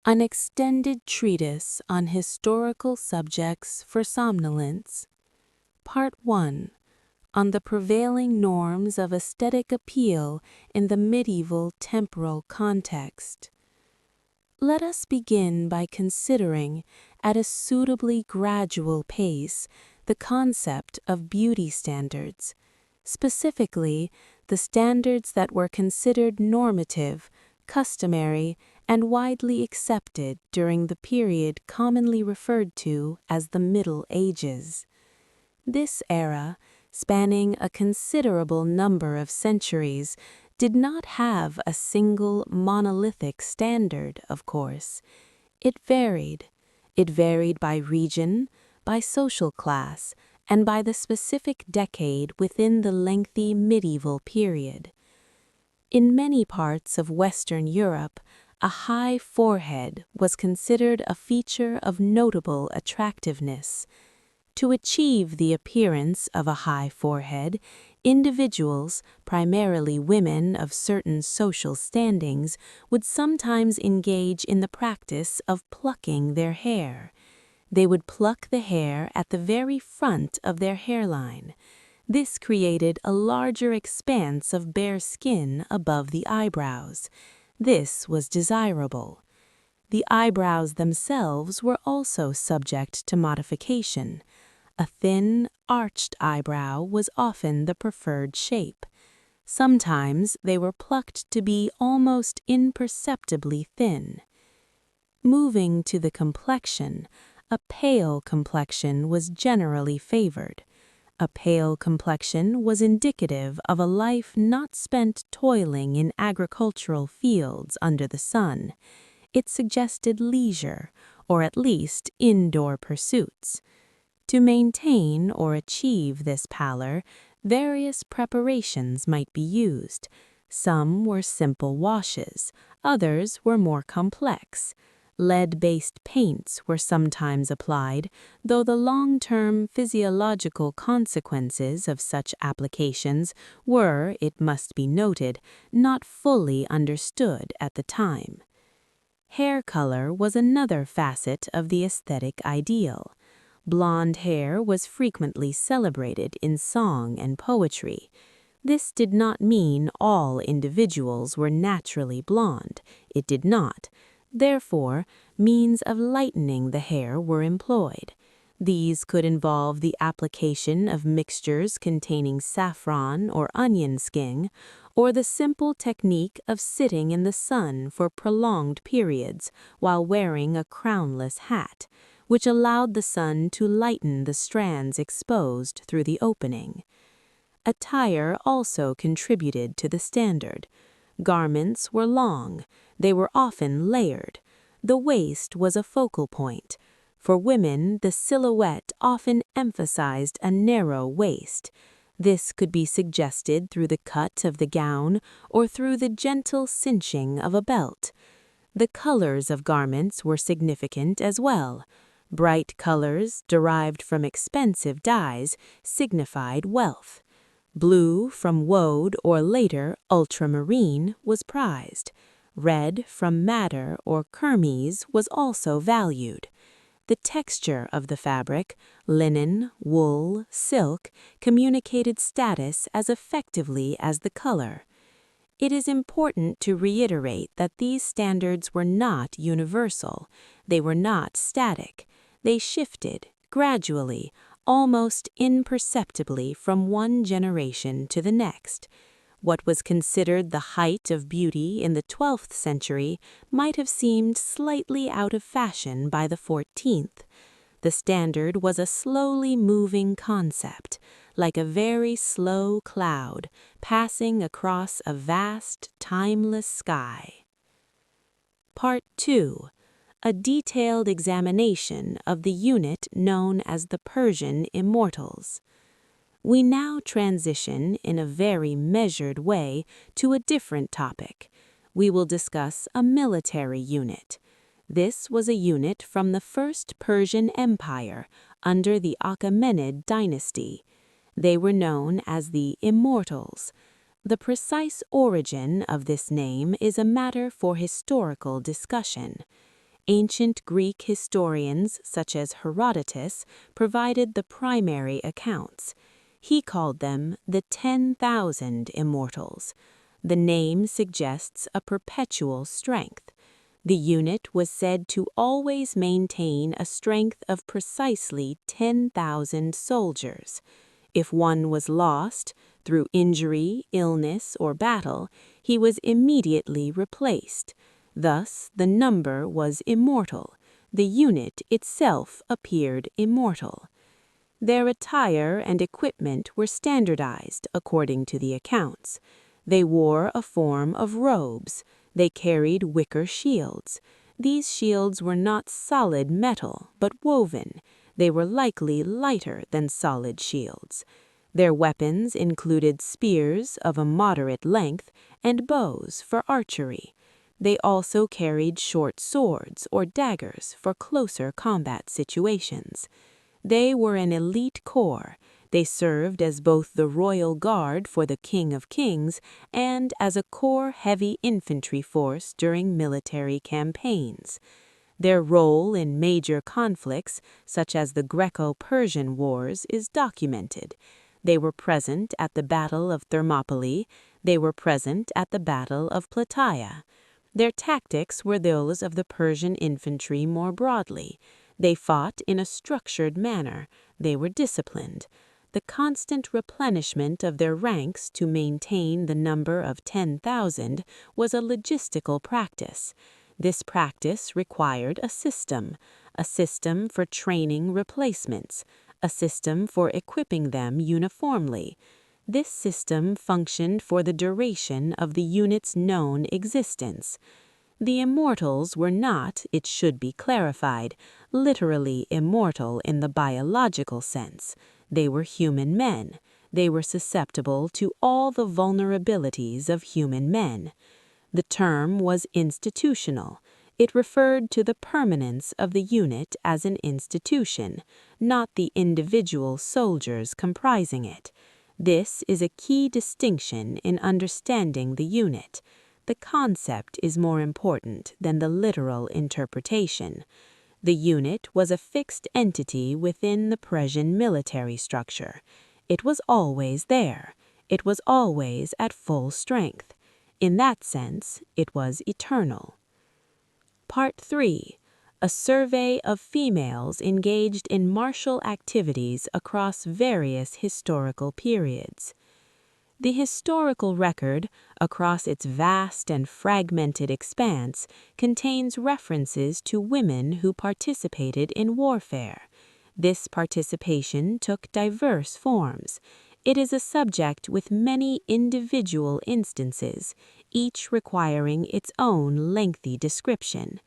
An extended treatise on historical subjects for somnolence. Part 1. On the prevailing norms of aesthetic appeal in the medieval temporal context. Let us begin by considering, at a suitably gradual pace, the concept of beauty standards, specifically the standards that were considered normative, customary, and widely accepted during the period commonly referred to as the Middle Ages. This era, spanning a considerable number of centuries, did not have a single monolithic standard, of course. It varied. It varied by region, by social class, and by the specific decade within the lengthy medieval period. In many parts of Western Europe, a high forehead was considered a feature of notable attractiveness. To achieve the appearance of a high forehead, individuals, primarily women of certain social standings, would sometimes engage in the practice of plucking their hair. They would pluck the hair at the very front of their hairline. This created a larger expanse of bare skin above the eyebrows. This was desirable. The eyebrows themselves were also subject to modification. A thin, arched eyebrow was often the preferred shape. Sometimes they were plucked to be almost imperceptibly thin. Moving to the complexion, a pale complexion was generally favored. A pale complexion was indicative of a life not spent toiling in agricultural fields under the sun. It suggested leisure, or at least indoor pursuits. To maintain or achieve this pallor, various preparations might be used. Some were simple washes, others were more complex. Lead-based paints were sometimes applied, though the long-term physiological consequences of such applications were, it must be noted, not fully understood at the time. Hair color was another facet of the aesthetic ideal. Blonde hair was frequently celebrated in song and poetry. This did not mean all individuals were naturally blonde. It did not. Therefore, means of lightening the hair were employed. These could involve the application of mixtures containing saffron or onion skin, or the simple technique of sitting in the sun for prolonged periods while wearing a crownless hat, which allowed the sun to lighten the strands exposed through the opening. Attire also contributed to the standard. Garments were long. They were often layered. The waist was a focal point. For women, the silhouette often emphasized a narrow waist. This could be suggested through the cut of the gown or through the gentle cinching of a belt. The colors of garments were significant as well. Bright colors, derived from expensive dyes, signified wealth. Blue from woad or later ultramarine was prized. Red from madder or kermes was also valued. The texture of the fabric, linen, wool, silk, communicated status as effectively as the color. It is important to reiterate that these standards were not universal. They were not static. They shifted, gradually, almost imperceptibly from one generation to the next. What was considered the height of beauty in the 12th century might have seemed slightly out of fashion by the 14th. The standard was a slowly moving concept, like a very slow cloud passing across a vast, timeless sky. Part 2. A detailed examination of the unit known as the Persian immortals. We now transition in a very measured way to a different topic. We will discuss a military unit. This was a unit from the First Persian Empire under the Achaemenid dynasty. They were known as the Immortals. The precise origin of this name is a matter for historical discussion. Ancient Greek historians, such as Herodotus, provided the primary accounts. He called them the 10,000 immortals. The name suggests a perpetual strength. The unit was said to always maintain a strength of precisely 10,000 soldiers. If one was lost, through injury, illness, or battle, he was immediately replaced. Thus, the number was immortal. The unit itself appeared immortal. Their attire and equipment were standardized according to the accounts. They wore a form of robes. They carried wicker shields. These shields were not solid metal, but woven. They were likely lighter than solid shields. Their weapons included spears of a moderate length and bows for archery. They also carried short swords or daggers for closer combat situations. They were an elite corps. They served as both the royal guard for the King of Kings and as a core heavy infantry force during military campaigns. Their role in major conflicts, such as the Greco-Persian Wars, is documented. They were present at the Battle of Thermopylae. They were present at the Battle of Plataea. Their tactics were those of the Persian infantry more broadly. They fought in a structured manner. They were disciplined. The constant replenishment of their ranks to maintain the number of 10,000 was a logistical practice. This practice required a system for training replacements, a system for equipping them uniformly. This system functioned for the duration of the unit's known existence. The immortals were not, it should be clarified, literally immortal in the biological sense. They were human men. They were susceptible to all the vulnerabilities of human men. The term was institutional. It referred to the permanence of the unit as an institution, not the individual soldiers comprising it. This is a key distinction in understanding the unit. The concept is more important than the literal interpretation. The unit was a fixed entity within the Persian military structure. It was always there. It was always at full strength. In that sense, it was eternal. Part 3. A survey of females engaged in martial activities across various historical periods. The historical record, across its vast and fragmented expanse, contains references to women who participated in warfare. This participation took diverse forms. It is a subject with many individual instances, each requiring its own lengthy description.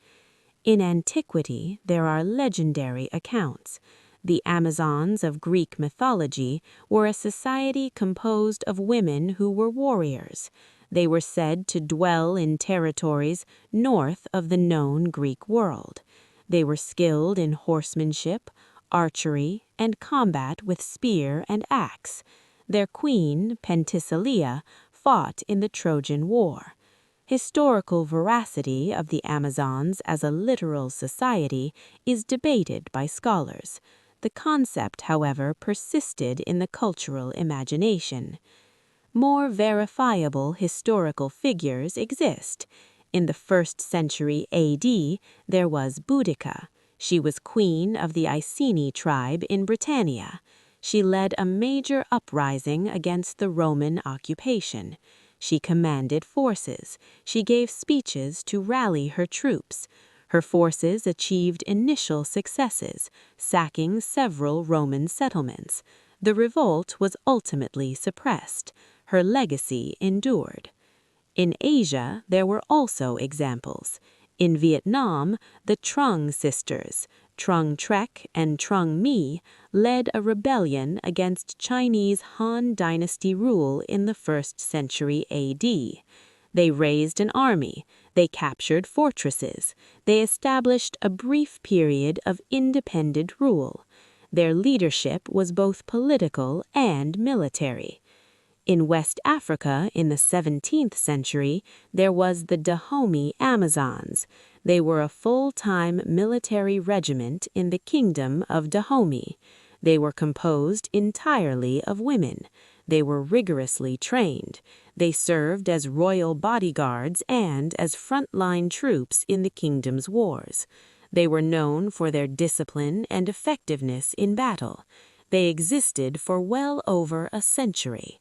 In antiquity, there are legendary accounts. The Amazons of Greek mythology were a society composed of women who were warriors. They were said to dwell in territories north of the known Greek world. They were skilled in horsemanship, archery, and combat with spear and axe. Their queen, Penthesilea, fought in the Trojan War. Historical veracity of the Amazons as a literal society is debated by scholars. The concept, however, persisted in the cultural imagination. More verifiable historical figures exist. In the 1st century AD, there was Boudica. She was queen of the Iceni tribe in Britannia. She led a major uprising against the Roman occupation. She commanded forces. She gave speeches to rally her troops. Her forces achieved initial successes, sacking several Roman settlements. The revolt was ultimately suppressed. Her legacy endured. In Asia, there were also examples. In Vietnam, the Trung sisters, Trung Trec and Trung My, led a rebellion against Chinese Han Dynasty rule in the 1st century AD. They raised an army. They captured fortresses. They established a brief period of independent rule. Their leadership was both political and military. In West Africa in the 17th century, there was the Dahomey Amazons. They were a full-time military regiment in the kingdom of Dahomey. They were composed entirely of women. They were rigorously trained. They served as royal bodyguards and as frontline troops in the kingdom's wars. They were known for their discipline and effectiveness in battle. They existed for well over a century.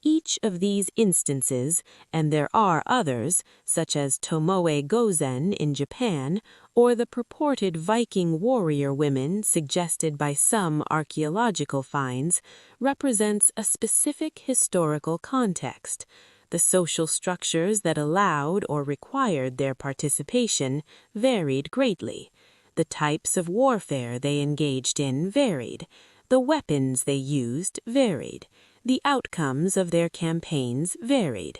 Each of these instances, and there are others, such as Tomoe Gozen in Japan, or the purported Viking warrior women suggested by some archaeological finds, represents a specific historical context. The social structures that allowed or required their participation varied greatly. The types of warfare they engaged in varied. The weapons they used varied. The outcomes of their campaigns varied.